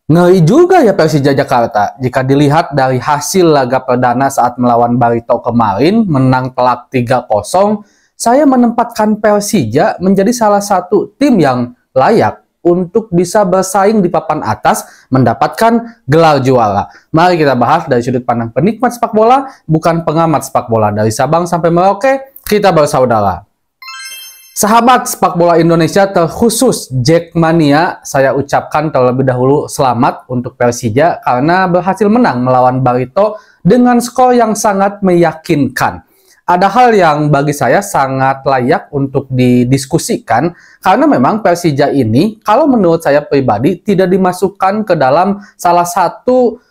Ngeri juga ya Persija Jakarta. Jika dilihat dari hasil laga perdana saat melawan Barito kemarin, menang telak 3-0, saya menempatkan Persija menjadi salah satu tim yang layak untuk bisa bersaing di papan atas mendapatkan gelar juara. Mari kita bahas dari sudut pandang penikmat sepak bola, bukan pengamat sepak bola. Dari Sabang sampai Merauke, kita bersaudara. Sahabat sepak bola Indonesia, terkhusus Jackmania, saya ucapkan terlebih dahulu selamat untuk Persija karena berhasil menang melawan Barito dengan skor yang sangat meyakinkan. Ada hal yang bagi saya sangat layak untuk didiskusikan karena memang Persija ini, kalau menurut saya pribadi, tidak dimasukkan ke dalam salah satu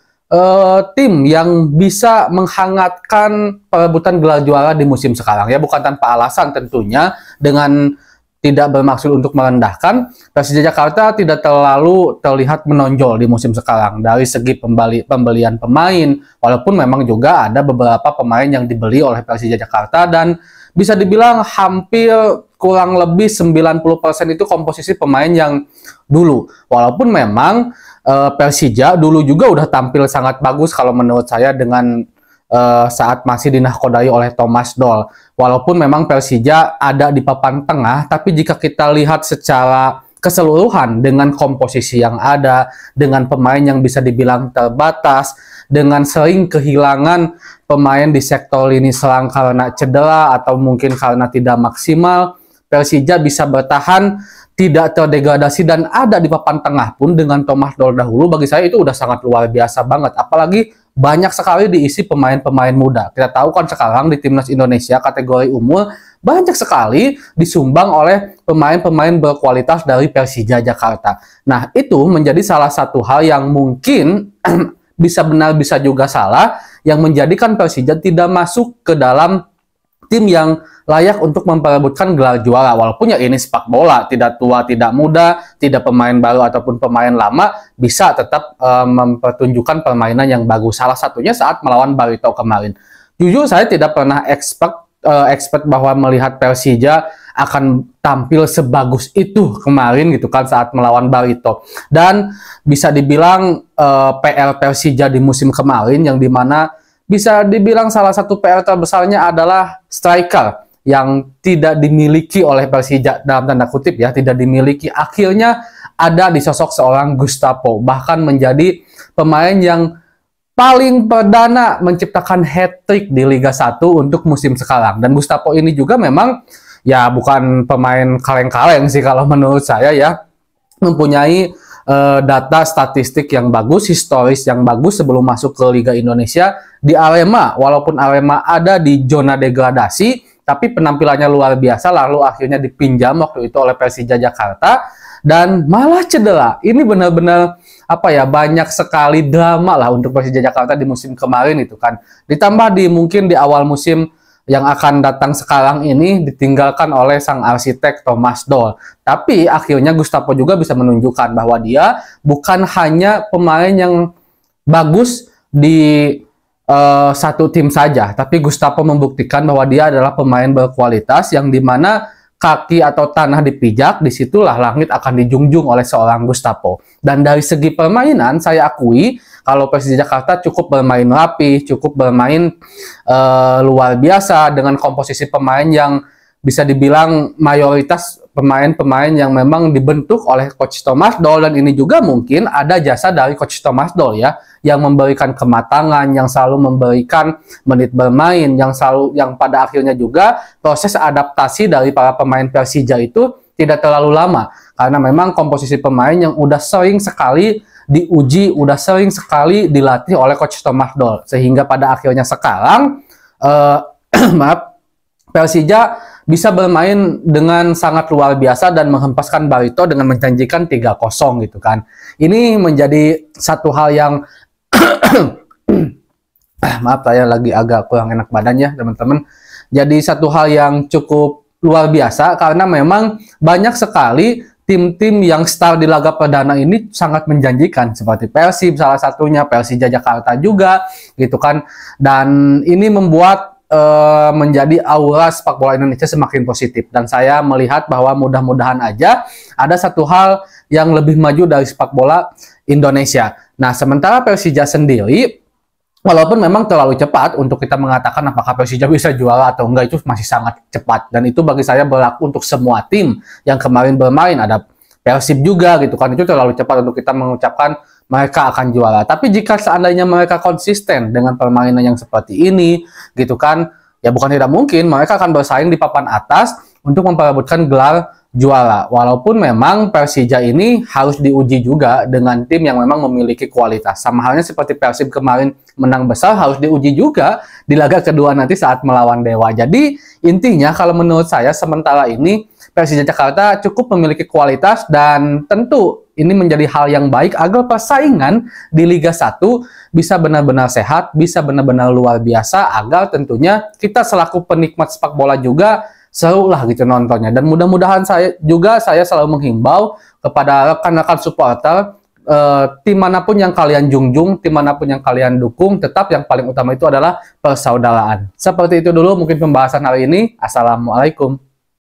tim yang bisa menghangatkan perebutan gelar juara di musim sekarang, ya bukan tanpa alasan tentunya. Dengan tidak bermaksud untuk merendahkan, Persija Jakarta tidak terlalu terlihat menonjol di musim sekarang dari segi pembelian pemain, walaupun memang juga ada beberapa pemain yang dibeli oleh Persija Jakarta dan bisa dibilang hampir kurang lebih 90% itu komposisi pemain yang dulu. Walaupun memang Persija dulu juga udah tampil sangat bagus kalau menurut saya dengan saat masih dinahkodai oleh Thomas Doll. Walaupun memang Persija ada di papan tengah, tapi jika kita lihat secara keseluruhan dengan komposisi yang ada, dengan pemain yang bisa dibilang terbatas, dengan sering kehilangan pemain di sektor lini serang karena cedera atau mungkin karena tidak maksimal, Persija bisa bertahan, tidak terdegradasi dan ada di papan tengah pun dengan Thomas Doll dahulu. Bagi saya itu udah sangat luar biasa banget. Apalagi banyak sekali diisi pemain-pemain muda. Kita tahu kan sekarang di Timnas Indonesia kategori umur banyak sekali disumbang oleh pemain-pemain berkualitas dari Persija Jakarta. Nah, itu menjadi salah satu hal yang mungkin bisa benar bisa juga salah yang menjadikan Persija tidak masuk ke dalam tim yang layak untuk memperebutkan gelar juara. Walaupun ya ini sepak bola, tidak tua, tidak muda, tidak pemain baru ataupun pemain lama, bisa tetap mempertunjukkan permainan yang bagus. Salah satunya saat melawan Barito kemarin. Jujur saya tidak pernah expect bahwa melihat Persija akan tampil sebagus itu kemarin gitu kan saat melawan Barito. Dan bisa dibilang PR Persija di musim kemarin yang dimana bisa dibilang salah satu PR terbesarnya adalah striker yang tidak dimiliki oleh Persija, dalam tanda kutip ya, tidak dimiliki. Akhirnya ada di sosok seorang Gustavo, bahkan menjadi pemain yang paling perdana menciptakan hat-trick di Liga 1 untuk musim sekarang. Dan Gustavo ini juga memang ya bukan pemain kaleng-kaleng sih kalau menurut saya ya, mempunyai data statistik yang bagus, historis yang bagus sebelum masuk ke Liga Indonesia di Arema. Walaupun Arema ada di zona degradasi, tapi penampilannya luar biasa, lalu akhirnya dipinjam waktu itu oleh Persija Jakarta dan malah cedera. Ini benar-benar apa ya, banyak sekali drama lah untuk Persija Jakarta di musim kemarin itu kan. Ditambah mungkin di awal musim yang akan datang sekarang ini ditinggalkan oleh sang arsitek Thomas Doll. Tapi akhirnya Gustavo juga bisa menunjukkan bahwa dia bukan hanya pemain yang bagus di satu tim saja, tapi Gustavo membuktikan bahwa dia adalah pemain berkualitas yang dimana kaki atau tanah dipijak, disitulah langit akan dijunjung oleh seorang Gustavo. Dan dari segi permainan, saya akui kalau Persija Jakarta cukup bermain rapi, cukup bermain luar biasa dengan komposisi pemain yang bisa dibilang mayoritas pemain-pemain yang memang dibentuk oleh Coach Thomas Doll, dan ini juga mungkin ada jasa dari Coach Thomas Doll ya, yang memberikan kematangan, yang selalu memberikan menit bermain, yang pada akhirnya juga proses adaptasi dari para pemain Persija itu tidak terlalu lama karena memang komposisi pemain yang udah sering sekali diuji, udah sering sekali dilatih oleh Coach Thomas Doll, sehingga pada akhirnya sekarang maaf, Persija bisa bermain dengan sangat luar biasa dan menghempaskan Barito dengan menjanjikan 3-0 gitu kan. Ini menjadi satu hal yang maaf, saya lagi agak kurang enak badan ya teman-teman. Jadi satu hal yang cukup luar biasa karena memang banyak sekali tim-tim yang start di laga perdana ini sangat menjanjikan, seperti Persib salah satunya, Persija Jakarta juga gitu kan. Dan ini membuat menjadi aura sepak bola Indonesia semakin positif, dan saya melihat bahwa mudah-mudahan aja ada satu hal yang lebih maju dari sepak bola, Indonesia. Nah, sementara Persija sendiri, walaupun memang terlalu cepat untuk kita mengatakan apakah Persija bisa juara atau enggak, itu masih sangat cepat. Dan itu bagi saya berlaku untuk semua tim yang kemarin bermain. Ada Persib juga gitu kan, itu terlalu cepat untuk kita mengucapkan mereka akan juara. Tapi jika seandainya mereka konsisten dengan permainan yang seperti ini, gitu kan, ya bukan tidak mungkin mereka akan bersaing di papan atas untuk memperebutkan gelar juara. Walaupun memang Persija ini harus diuji juga dengan tim yang memang memiliki kualitas. Sama halnya seperti Persib kemarin menang besar, harus diuji juga di laga kedua nanti saat melawan Dewa. Jadi intinya kalau menurut saya sementara ini Persija Jakarta cukup memiliki kualitas, dan tentu ini menjadi hal yang baik agar persaingan di Liga 1 bisa benar-benar sehat, bisa benar-benar luar biasa, agar tentunya kita selaku penikmat sepak bola juga seru lah gitu nontonnya. Dan mudah-mudahan saya selalu menghimbau kepada rekan-rekan supporter, tim manapun yang kalian junjung, tim manapun yang kalian dukung, tetap yang paling utama itu adalah persaudaraan. Seperti itu dulu mungkin pembahasan hari ini. Assalamualaikum.